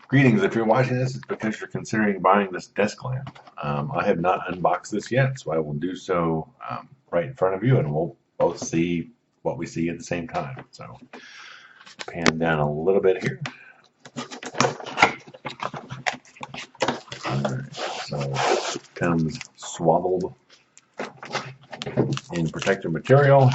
Greetings. If you're watching this, it's because you're considering buying this desk lamp. I have not unboxed this yet, so I will do so right in front of you, and we'll both see what we see at the same time. So, pan down a little bit here. Alright, so it comes swaddled in protective material.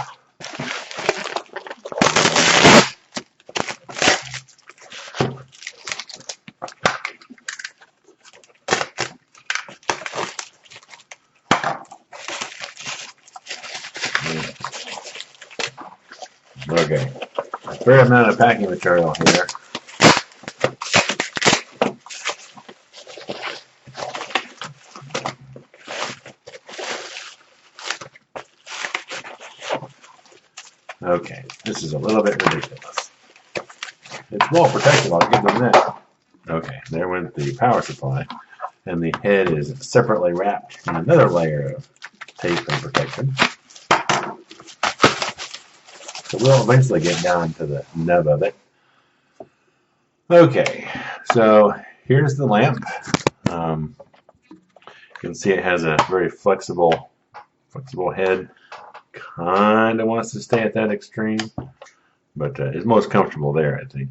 Okay, a fair amount of packing material here. Okay, this is a little bit ridiculous. It's well protected, I'll give them that. Okay, there went the power supply, and the head is separately wrapped in another layer of tape and protection. So we'll eventually get down to the nub of it. Okay, so here's the lamp. You can see it has a very flexible head. Kind of wants to stay at that extreme, but it's most comfortable there, I think.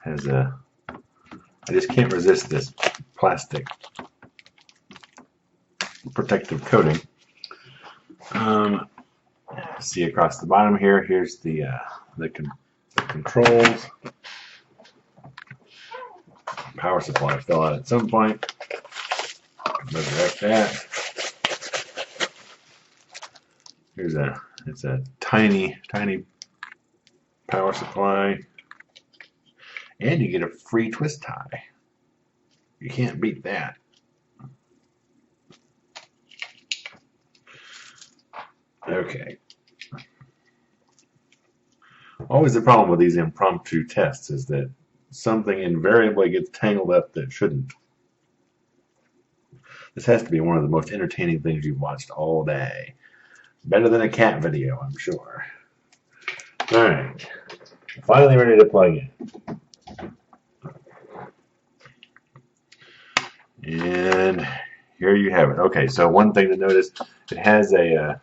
Has a, I just can't resist this plastic protective coating. See across the bottom here. Here's the controls. Power supply fell out at some point. Resurrect that. Here's it's a tiny power supply, and you get a free twist tie. You can't beat that. Okay. Always the problem with these impromptu tests is that something invariably gets tangled up that shouldn't. This has to be one of the most entertaining things you've watched all day. Better than a cat video, I'm sure. Alright. Finally ready to plug in. And here you have it. Okay, so one thing to notice, it has a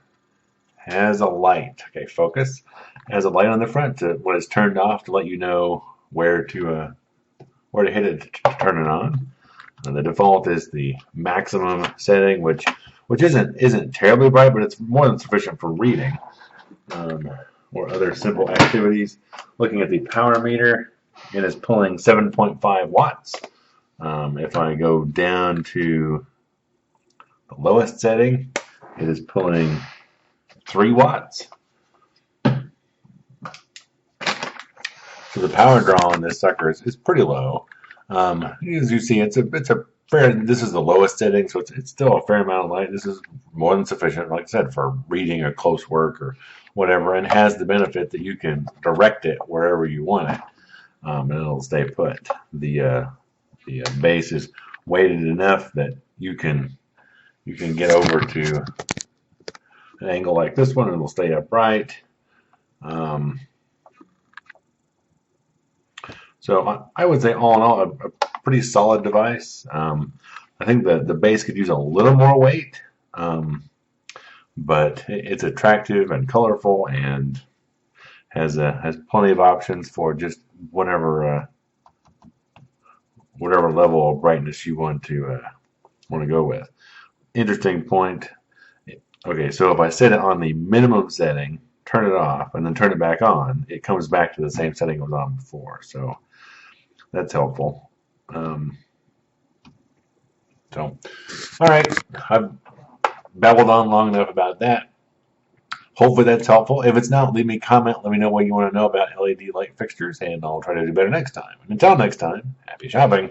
light. Okay, focus. It has a light on the front to, when it's turned off, to let you know where to hit it to turn it on. And the default is the maximum setting, which isn't terribly bright, but it's more than sufficient for reading or other simple activities. Looking at the power meter, it is pulling 7.5 watts. If I go down to the lowest setting, it is pulling 3 watts. So the power draw on this sucker is pretty low. As you see, it's a fair. This is the lowest setting, so it's still a fair amount of light. This is more than sufficient, like I said, for reading or close work or whatever, and has the benefit that you can direct it wherever you want it, and it'll stay put. The base is weighted enough that you can get over to an angle like this one, and it'll stay upright. So I would say, all in all, a pretty solid device. I think the base could use a little more weight, but it's attractive and colorful, and has plenty of options for just whatever level of brightness you want to go with. Interesting point. Okay, so if I set it on the minimum setting, turn it off, and then turn it back on, it comes back to the same setting it was on before. So that's helpful. All right, I've babbled on long enough about that. Hopefully that's helpful. If it's not, leave me a comment. Let me know what you want to know about LED light fixtures, and I'll try to do better next time. And until next time, happy shopping.